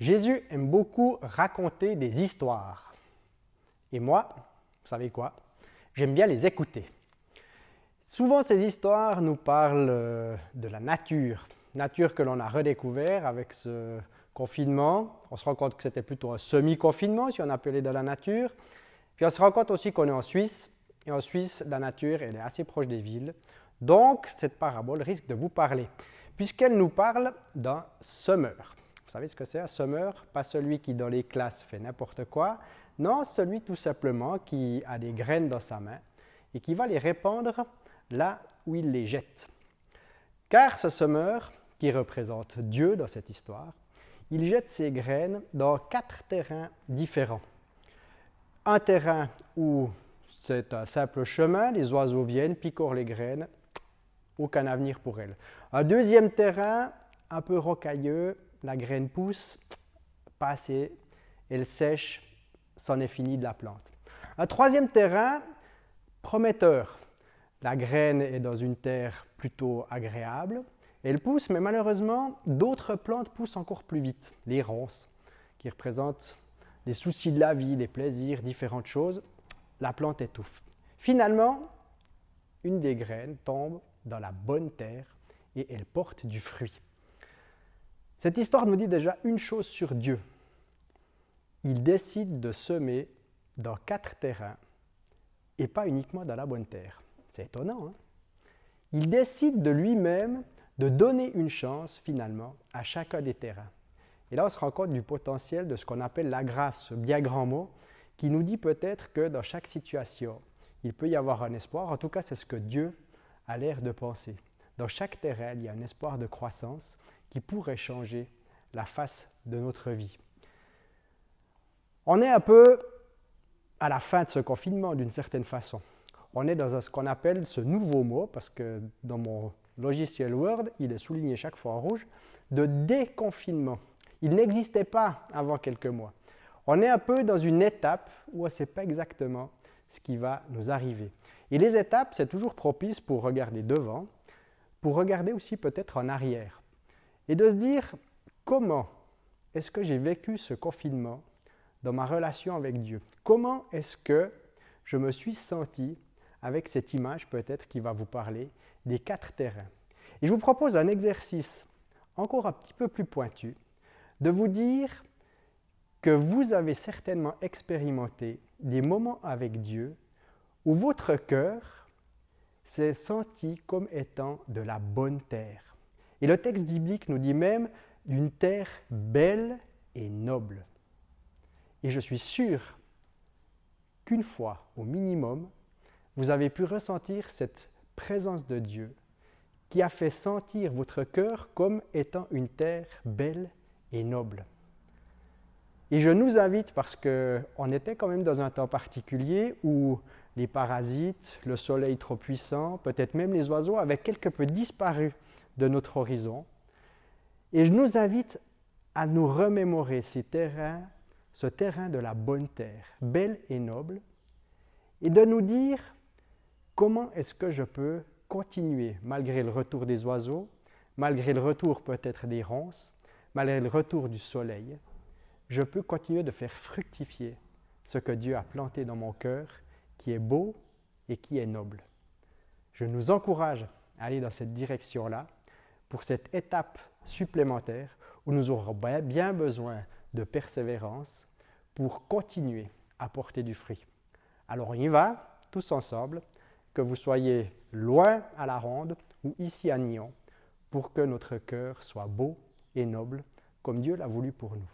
Jésus aime beaucoup raconter des histoires. Et moi, vous savez quoi? J'aime bien les écouter. Souvent, ces histoires nous parlent de la nature que l'on a redécouvert avec ce confinement. On se rend compte que c'était plutôt un semi-confinement, si on appelait de la nature. Puis on se rend compte aussi qu'on est en Suisse. Et en Suisse, la nature, elle est assez proche des villes. Donc, cette parabole risque de vous parler, puisqu'elle nous parle d'un semeur. Vous savez ce que c'est un semeur? Pas celui qui dans les classes fait n'importe quoi, non, celui tout simplement qui a des graines dans sa main et qui va les répandre là où il les jette. Car ce semeur, qui représente Dieu dans cette histoire, il jette ses graines dans 4 terrains différents. Un terrain où c'est un simple chemin, les oiseaux viennent, picorent les graines, aucun avenir pour elles. Un deuxième terrain, un peu rocailleux, la graine pousse, pas assez, elle sèche, c'en est fini de la plante. Un troisième terrain, prometteur. La graine est dans une terre plutôt agréable, elle pousse, mais malheureusement, d'autres plantes poussent encore plus vite. Les ronces, qui représentent les soucis de la vie, les plaisirs, différentes choses, la plante étouffe. Finalement, une des graines tombe dans la bonne terre et elle porte du fruit. Cette histoire nous dit déjà une chose sur Dieu. Il décide de semer dans 4 terrains et pas uniquement dans la bonne terre. C'est étonnant, hein? Il décide de lui-même de donner une chance finalement à chacun des terrains. Et là, on se rend compte du potentiel de ce qu'on appelle la grâce, ce bien grand mot, qui nous dit peut-être que dans chaque situation, il peut y avoir un espoir. En tout cas, c'est ce que Dieu a l'air de penser. Dans chaque terrain, il y a un espoir de croissance qui pourrait changer la face de notre vie. On est un peu à la fin de ce confinement d'une certaine façon. On est dans ce qu'on appelle ce nouveau mot, parce que dans mon logiciel Word, il est souligné chaque fois en rouge, de déconfinement. Il n'existait pas avant quelques mois. On est un peu dans une étape où on ne sait pas exactement ce qui va nous arriver. Et les étapes, c'est toujours propice pour regarder devant, pour regarder aussi peut-être en arrière. Et de se dire, comment est-ce que j'ai vécu ce confinement dans ma relation avec Dieu? Comment est-ce que je me suis senti avec cette image peut-être qui va vous parler des 4 terrains? Et je vous propose un exercice encore un petit peu plus pointu, de vous dire que vous avez certainement expérimenté des moments avec Dieu où votre cœur s'est senti comme étant de la bonne terre. Et le texte biblique nous dit même d'une terre belle et noble. Et je suis sûr qu'une fois, au minimum, vous avez pu ressentir cette présence de Dieu qui a fait sentir votre cœur comme étant une terre belle et noble. Et je nous invite, parce qu'on était quand même dans un temps particulier où les parasites, le soleil trop puissant, peut-être même les oiseaux avaient quelque peu disparu de notre horizon. Et je nous invite à nous remémorer ces terrains, ce terrain de la bonne terre, belle et noble, et de nous dire comment est-ce que je peux continuer, malgré le retour des oiseaux, malgré le retour peut-être des ronces, malgré le retour du soleil, je peux continuer de faire fructifier ce que Dieu a planté dans mon cœur, qui est beau et qui est noble. Je nous encourage à aller dans cette direction-là pour cette étape supplémentaire où nous aurons bien besoin de persévérance pour continuer à porter du fruit. Alors on y va, tous ensemble, que vous soyez loin à la ronde ou ici à Nyon, pour que notre cœur soit beau et noble comme Dieu l'a voulu pour nous.